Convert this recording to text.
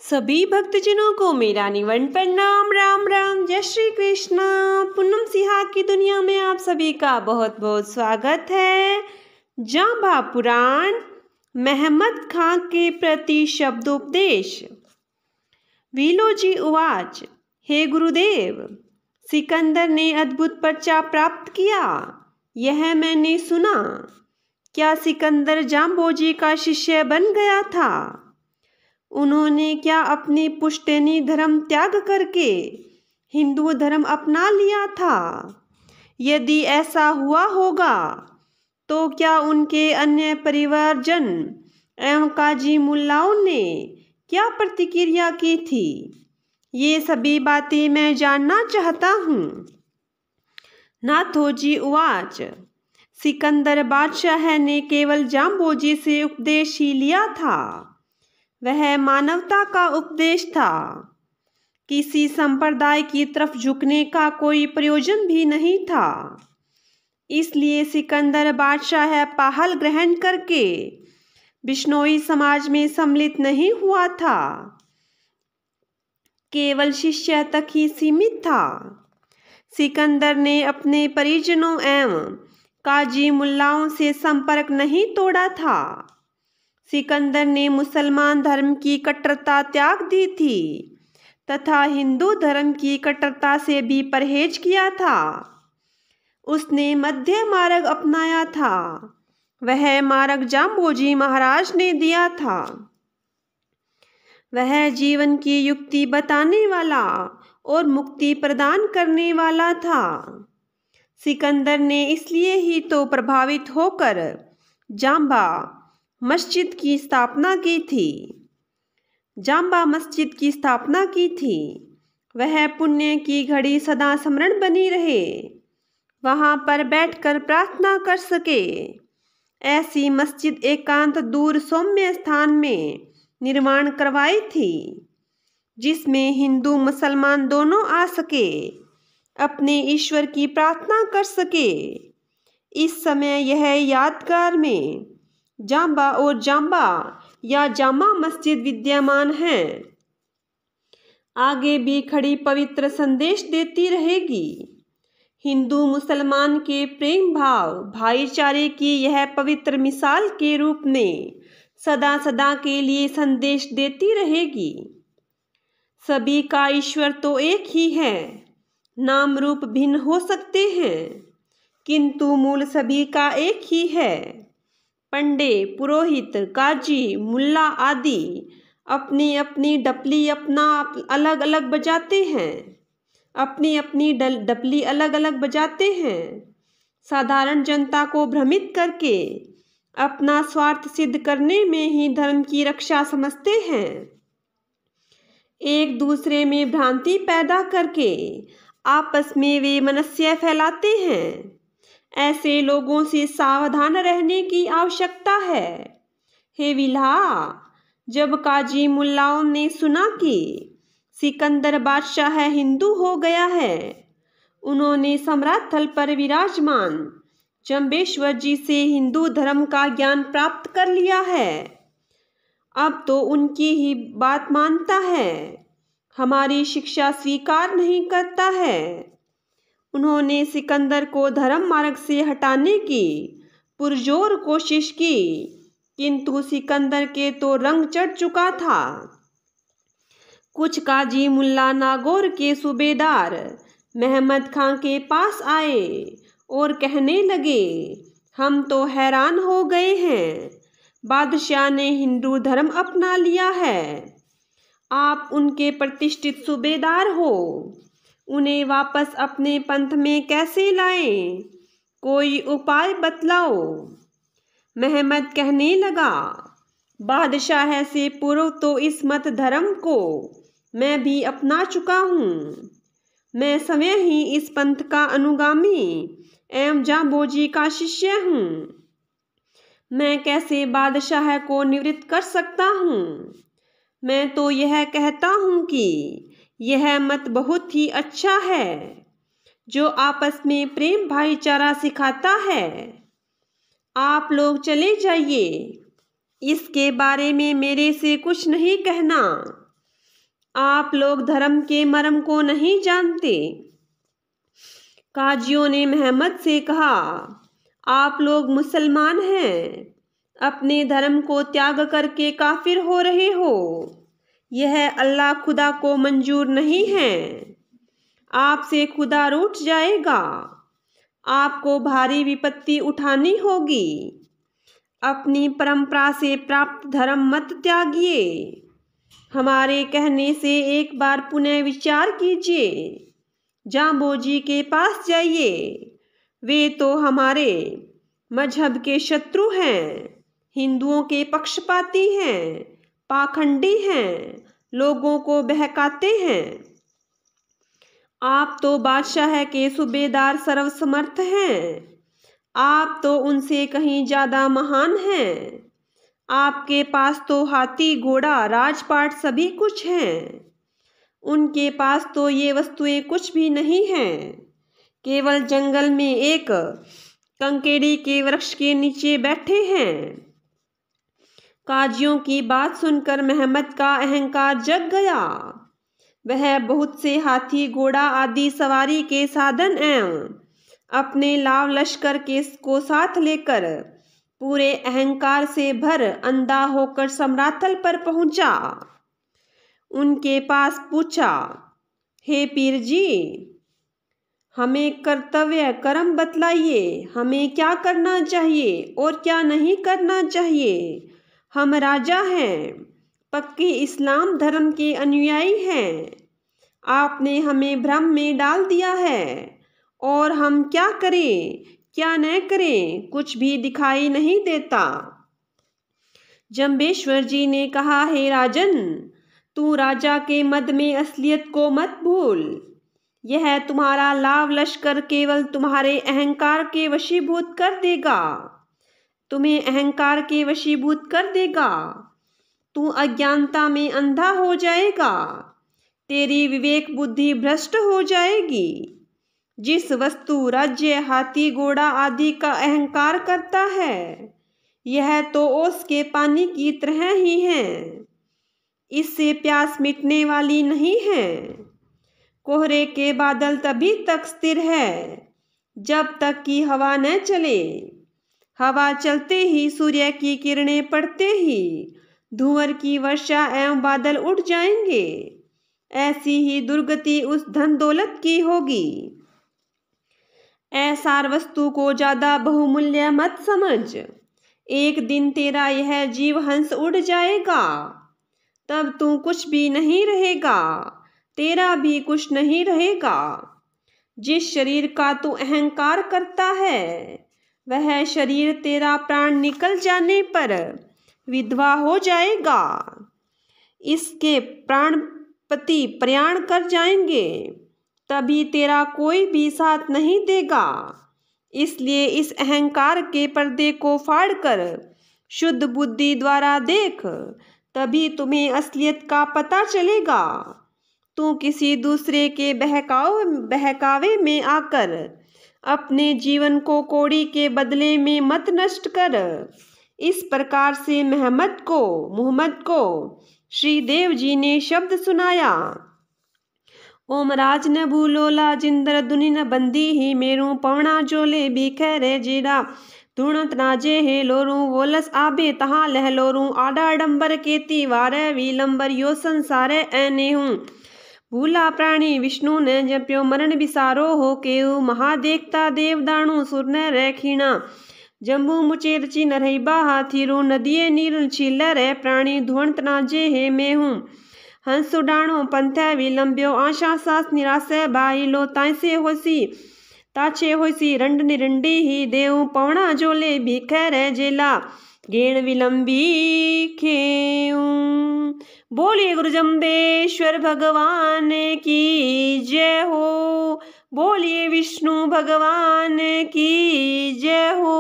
सभी भक्तजनों को मेरा निवन प्रणाम। राम राम, जय श्री कृष्ण। पूनम सिहा की दुनिया में आप सभी का बहुत बहुत स्वागत है। जांबा पुराण, महमद खां के प्रति शब्दोपदेश। वीलोजी उवाच, हे गुरुदेव, सिकंदर ने अद्भुत पर्चा प्राप्त किया, यह मैंने सुना। क्या सिकंदर जांबोजी का शिष्य बन गया था? उन्होंने क्या अपनी पुश्तैनी धर्म त्याग करके हिंदू धर्म अपना लिया था? यदि ऐसा हुआ होगा तो क्या उनके अन्य परिवारजन एवं काजी मुल्लाओं ने क्या प्रतिक्रिया की थी? ये सभी बातें मैं जानना चाहता हूँ। नाथोजी उवाच, सिकंदर बादशाह ने केवल जांबोजी से उपदेश ही लिया था। वह मानवता का उपदेश था। किसी संप्रदाय की तरफ झुकने का कोई प्रयोजन भी नहीं था। इसलिए सिकंदर बादशाह पहल ग्रहण करके बिश्नोई समाज में सम्मिलित नहीं हुआ था, केवल शिष्य तक ही सीमित था। सिकंदर ने अपने परिजनों एवं काजी मुल्लाओं से संपर्क नहीं तोड़ा था। सिकंदर ने मुसलमान धर्म की कट्टरता त्याग दी थी तथा हिंदू धर्म की कट्टरता से भी परहेज किया था। उसने मध्य मार्ग अपनाया था। वह मार्ग जांबोजी महाराज ने दिया था। वह जीवन की युक्ति बताने वाला और मुक्ति प्रदान करने वाला था। सिकंदर ने इसलिए ही तो प्रभावित होकर जांबा मस्जिद की स्थापना की थी। जांबा मस्जिद की स्थापना की थी। वह पुण्य की घड़ी सदा स्मरण बनी रहे, वहाँ पर बैठकर प्रार्थना कर सके, ऐसी मस्जिद एकांत दूर सौम्य स्थान में निर्माण करवाई थी, जिसमें हिंदू मुसलमान दोनों आ सके, अपने ईश्वर की प्रार्थना कर सके। इस समय यह यादगार में जांबा और जांबा या जामा मस्जिद विद्यमान है। आगे भी खड़ी पवित्र संदेश देती रहेगी। हिंदू मुसलमान के प्रेम भाव भाईचारे की यह पवित्र मिसाल के रूप में सदा सदा के लिए संदेश देती रहेगी। सभी का ईश्वर तो एक ही है। नाम रूप भिन्न हो सकते हैं, किंतु मूल सभी का एक ही है। पंडे, पुरोहित, काजी, मुल्ला आदि अपनी अपनी डपली अपना अलग अलग बजाते हैं, अपनी अपनी डपली अलग अलग बजाते हैं। साधारण जनता को भ्रमित करके अपना स्वार्थ सिद्ध करने में ही धर्म की रक्षा समझते हैं। एक दूसरे में भ्रांति पैदा करके आपस में वे मनस्य फैलाते हैं। ऐसे लोगों से सावधान रहने की आवश्यकता है। हे विल्हा, जब काजी मुल्लाओं ने सुना कि सिकंदर बादशाह हिंदू हो गया है, उन्होंने सम्राट थल पर विराजमान जंबेश्वर जी से हिंदू धर्म का ज्ञान प्राप्त कर लिया है। अब तो उनकी ही बात मानता है, हमारी शिक्षा स्वीकार नहीं करता है। उन्होंने सिकंदर को धर्म मार्ग से हटाने की पुरजोर कोशिश की, किंतु सिकंदर के तो रंग चढ़ चुका था। कुछ काजी मुल्ला नागौर के सूबेदार महमद खां के पास आए और कहने लगे, हम तो हैरान हो गए हैं, बादशाह ने हिंदू धर्म अपना लिया है। आप उनके प्रतिष्ठित सूबेदार हो, उन्हें वापस अपने पंथ में कैसे लाएं? कोई उपाय बतलाओ। महमद कहने लगा, बादशाह से पूर्व तो इस मत धर्म को मैं भी अपना चुका हूँ। मैं स्वयं ही इस पंथ का अनुगामी एवं जांबोजी का शिष्य हूँ। मैं कैसे बादशाह को निवृत्त कर सकता हूँ? मैं तो यह कहता हूँ कि यह मत बहुत ही अच्छा है, जो आपस में प्रेम भाईचारा सिखाता है। आप लोग चले जाइए, इसके बारे में मेरे से कुछ नहीं कहना। आप लोग धर्म के मर्म को नहीं जानते। काजियों ने महमद से कहा, आप लोग मुसलमान हैं, अपने धर्म को त्याग करके काफिर हो रहे हो। यह अल्लाह खुदा को मंजूर नहीं है। आपसे खुदा रूठ जाएगा। आपको भारी विपत्ति उठानी होगी। अपनी परंपरा से प्राप्त धर्म मत त्यागिए। हमारे कहने से एक बार पुनः विचार कीजिए। जाम्बो जी के पास जाइए। वे तो हमारे मजहब के शत्रु हैं, हिंदुओं के पक्षपाती हैं, पाखंडी हैं, लोगों को बहकाते हैं। आप तो बादशाह के सूबेदार सर्वसमर्थ हैं। आप तो उनसे कहीं ज़्यादा महान हैं। आपके पास तो हाथी, घोड़ा, राजपाट सभी कुछ हैं। उनके पास तो ये वस्तुएं कुछ भी नहीं हैं। केवल जंगल में एक कंकेड़ी के वृक्ष के नीचे बैठे हैं। काजियों की बात सुनकर महमद का अहंकार जग गया। वह बहुत से हाथी, घोड़ा आदि सवारी के साधन एवं अपने लाव लश्कर को साथ लेकर पूरे अहंकार से भर अंधा होकर समराथल पर पहुंचा। उनके पास पूछा, हे पीर जी, हमें कर्तव्य कर्म बतलाइए। हमें क्या करना चाहिए और क्या नहीं करना चाहिए। हम राजा हैं, पक्के इस्लाम धर्म के अनुयायी हैं। आपने हमें भ्रम में डाल दिया है और हम क्या करें क्या न करें कुछ भी दिखाई नहीं देता। जम्बेश्वर जी ने कहा, हे राजन, तू राजा के मद में असलियत को मत भूल। यह तुम्हारा लाव लश्कर केवल तुम्हारे अहंकार के वशीभूत कर देगा। तुम्हें अहंकार के वशीभूत कर देगा। तू अज्ञानता में अंधा हो जाएगा। तेरी विवेक बुद्धि भ्रष्ट हो जाएगी। जिस वस्तु, राज्य, हाथी, घोड़ा आदि का अहंकार करता है, यह तो ओस के पानी की तरह ही है। इससे प्यास मिटने वाली नहीं है। कोहरे के बादल तभी तक स्थिर है जब तक कि हवा न चले। हवा चलते ही, सूर्य की किरणें पड़ते ही धुआं की वर्षा एवं बादल उड़ जाएंगे। ऐसी ही दुर्गति उस धन दौलत की होगी। ऐसार वस्तु को ज्यादा बहुमूल्य मत समझ। एक दिन तेरा यह जीव हंस उड़ जाएगा। तब तू कुछ भी नहीं रहेगा। तेरा भी कुछ नहीं रहेगा। जिस शरीर का तू अहंकार करता है, वह शरीर तेरा प्राण निकल जाने पर विधवा हो जाएगा। इसके प्राणपति प्रयाण कर जाएंगे। तभी तेरा कोई भी साथ नहीं देगा। इसलिए इस अहंकार के पर्दे को फाड़कर शुद्ध बुद्धि द्वारा देख, तभी तुम्हें असलियत का पता चलेगा। तू किसी दूसरे के बहकावे में आकर अपने जीवन को कौड़ी के बदले में मत नष्ट कर। इस प्रकार से मोहम्मद को श्रीदेव जी ने शब्द सुनाया। ओम राज न भूलोला जिंदर दुनि न बंदी ही मेरू पवना जोले बिखै रे जीरा धुणत नाजे हे लोरू वोलस आबे तहा लह लोरू आडा डंबर केती वारे विलंबर यो संसारे ऐने हूँ भूला प्राणी विष्णु ने जप्यो मरण विसारो हो केऊ महादेखता देवदाणु सुर न रैखीणा जम्बू मुचे रची नरहिबा हाथीरू नदिये नीर छील रे प्राणी धुवंत नाजे हे मैं हूँ हंस उडाणो पंथै विलंब्यो आशा सास निराशे भाईलो ताइसे होसी ताछे होसी रंड निरंडी ही देव पवना जोले भीखै रे जेला गेण विलंबी खेऊ। बोलिए गुरु जम्बेश्वर भगवान की जय हो। बोलिए विष्णु भगवान की जय हो।